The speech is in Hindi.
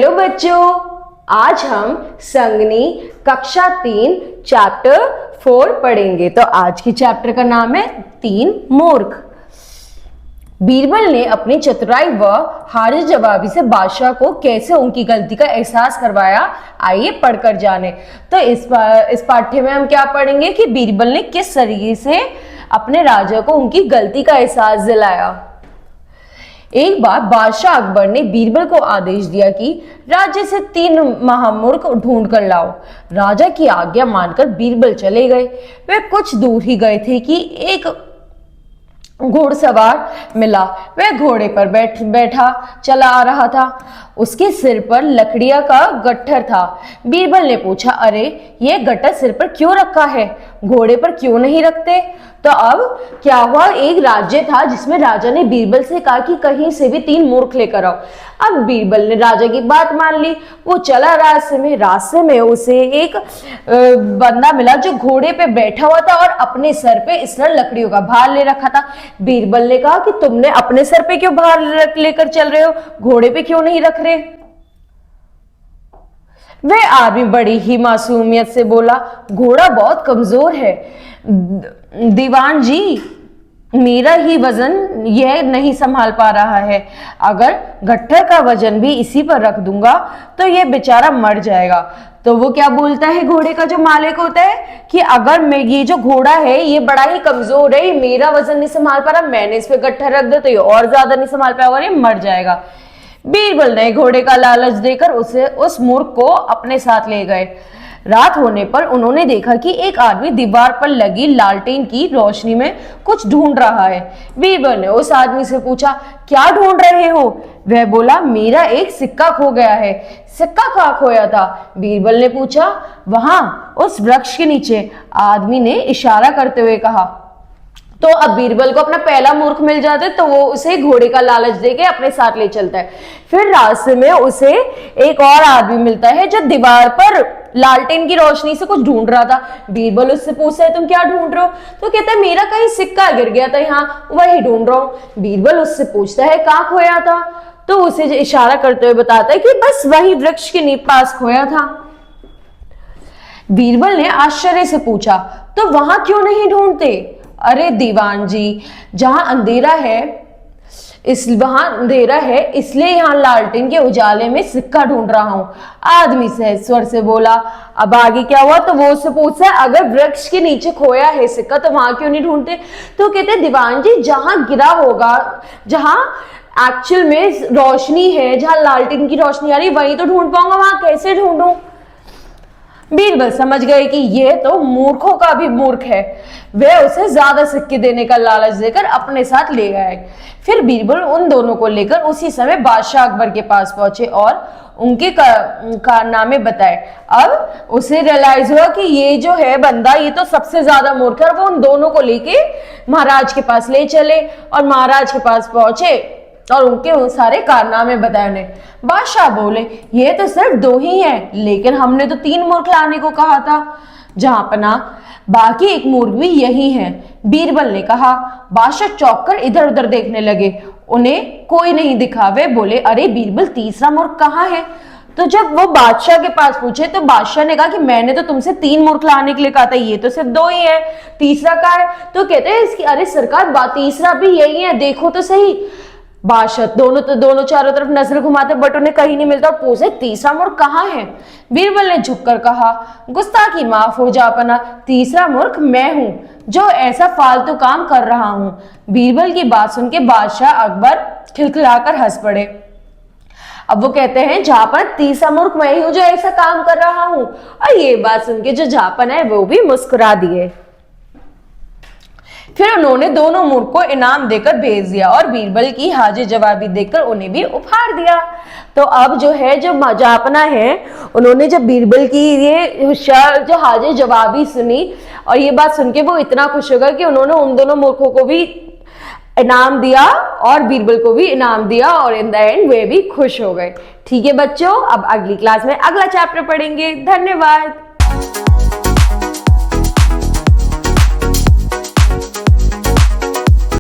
हेलो बच्चों, आज हम संगनी कक्षा 3 चैप्टर 4 पढ़ेंगे। तो आज की चैप्टर का नाम है 3 मूर्ख। बीरबल ने अपनी चतुराई व हाजिर जवाबी से बादशाह को कैसे उनकी गलती का एहसास करवाया, आइए पढ़कर जाने। तो इस पाठ्य में हम क्या पढ़ेंगे कि बीरबल ने किस तरीके से अपने राजा को उनकी गलती का एहसास दिलाया। एक बार बादशाह अकबर ने बीरबल को आदेश दिया कि राज्य से 3 महामूर्ख ढूंढ कर लाओ। राजा की आज्ञा मानकर बीरबल चले गए। वे कुछ दूर ही गए थे कि एक घोड़सवार मिला। वह घोड़े पर बैठा चला आ रहा था। उसके सिर पर लकड़ियां का गट्ठर था। बीरबल ने पूछा, अरे ये गट्ठर सिर पर क्यों रखा है, घोड़े पर क्यों नहीं रखते? तो अब क्या हुआ, एक राज्य था जिसमें राजा ने बीरबल से कहा कि कहीं से भी 3 मूर्ख लेकर आओ। अब बीरबल ने राजा की बात मान ली। वो चला रास्ते में उसे एक बंदा मिला जो घोड़े पे बैठा हुआ था और अपने सर पे इस तरह लकड़ियों का भार ले रखा था। बीरबल ने कहा कि तुमने अपने सर पे क्यों भार लेकर चल रहे हो, घोड़े पे क्यों नहीं रख रहे? वह आदमी बड़ी ही मासूमियत से बोला, घोड़ा बहुत कमजोर है दीवान जी, मेरा ही वजन यह नहीं संभाल पा रहा है। अगर गट्ठर का वजन भी इसी पर रख दूंगा तो यह बेचारा मर जाएगा। तो वो क्या बोलता है, घोड़े का जो मालिक होता है, कि अगर मैं ये जो घोड़ा है ये बड़ा ही कमजोर है, मेरा वजन नहीं संभाल पा रहा, मैंने इस पे गट्ठर रख दिया तो ये और ज्यादा नहीं संभाल पाएगा और ये मर जाएगा। बीरबल ने घोड़े का लालच देकर उसे उस मूर्ख को अपने साथ ले गए। रात होने पर उन्होंने देखा कि एक आदमी दीवार पर लगी लालटेन की रोशनी में कुछ ढूंढ रहा है। बीरबल ने उस आदमी से पूछा, क्या ढूंढ रहे हो? वह बोला, मेरा एक सिक्का खो गया है। सिक्का कहाँ खोया था? बीरबल ने पूछा। वहां उस वृक्ष के नीचे, आदमी ने इशारा करते हुए कहा। तो अब बीरबल को अपना पहला मूर्ख मिल जाता है तो वो उसे घोड़े का लालच देके अपने साथ ले चलता है। फिर रास्ते में उसे एक और आदमी मिलता है जो दीवार पर लालटेन की रोशनी से कुछ ढूंढ रहा था। बीरबल उससे पूछता है, तुम क्या ढूंढ रहे हो? तो कहता है, मेरा कहीं सिक्का गिर गया था यहाँ, वही ढूंढ रहा हूं। बीरबल उससे पूछता है, कहाँ खोया था? तो उसे इशारा करते हुए बताता है कि बस वही वृक्ष के पास खोया था। बीरबल ने आश्चर्य से पूछा, तो वहां क्यों नहीं ढूंढते? अरे दीवान जी, वहां अंधेरा है इसलिए यहाँ लालटेन के उजाले में सिक्का ढूंढ रहा हूं। आदमी सहज स्वर से बोला। अब आगे क्या हुआ, तो वो उससे पूछता है, अगर वृक्ष के नीचे खोया है सिक्का तो वहां क्यों नहीं ढूंढते? तो कहते हैं, दीवान जी, जहां गिरा होगा, जहां एक्चुअल में रोशनी है, जहां लालटेन की रोशनी आ रही, वहीं तो ढूंढ पाऊंगा, वहां कैसे ढूंढूं? बीरबल समझ गए कि यह तो मूर्खों का भी मूर्ख है। वे उसे ज्यादा सिक्के देने का लालच देकर अपने साथ ले गए। फिर बीरबल उन दोनों को लेकर उसी समय बादशाह अकबर के पास पहुंचे और उनके कारनामे बताए। अब उसे रियलाइज हुआ कि ये जो है बंदा, ये तो सबसे ज्यादा मूर्ख है। वो उन दोनों को लेके महाराज के पास ले चले और महाराज के पास पहुंचे और उनके उन सारे कारनामे बताए उन्हें। बादशाह बोले, ये तो सिर्फ 2 ही हैं, लेकिन हमने तो 3 मूर्ख लाने को कहा था। जहां पना बाकी एक मूर्ख भी यही है, बीरबल ने कहा। बादशाह चौंक कर इधर उधर देखने लगे, उन्हें कोई नहीं दिखा। वे बोले, अरे बीरबल, तीसरा मूर्ख कहाँ है? तो जब वो बादशाह के पास पूछे तो बादशाह ने कहा कि मैंने तो तुमसे 3 मूर्ख लाने के लिए कहा था, ये तो सिर्फ 2 ही है, तीसरा कहाँ है? तो कहते हैं, इसकी अरे सरकार, तीसरा भी यही है, देखो तो सही। बादशाह दोनों चारों तरफ नजर घुमाते बट उन्हें कहीं नहीं मिलता और पूछे, तीसरा मूर्ख कहाँ है? बीरबल ने झुककर कहा, गुस्ताखी माफ हो जापना, तीसरा मूर्ख मैं हूं जो ऐसा फालतू काम कर रहा हूं। बीरबल की बात सुन के बादशाह अकबर खिलखिलाकर हंस पड़े। अब वो कहते हैं, जापन, तीसरा मूर्ख मैं ही हूं जो ऐसा काम कर रहा हूं। और ये बात सुन के जो जापन है वो भी मुस्कुरा दिए। फिर उन्होंने दोनों मूर्ख को इनाम देकर भेज दिया और बीरबल की हाजिर जवाबी देकर उन्हें भी उपहार दिया। तो अब जो है, जो जापना है, उन्होंने जब बीरबल की ये होशियार जो हाजिर जवाबी सुनी और ये बात सुन के वो इतना खुश हो गए कि उन्होंने उन दोनों मूर्खों को भी इनाम दिया और बीरबल को भी इनाम दिया और इन द एंड वे भी खुश हो गए। ठीक है बच्चों, अब अगली क्लास में अगला चैप्टर पढ़ेंगे। धन्यवाद।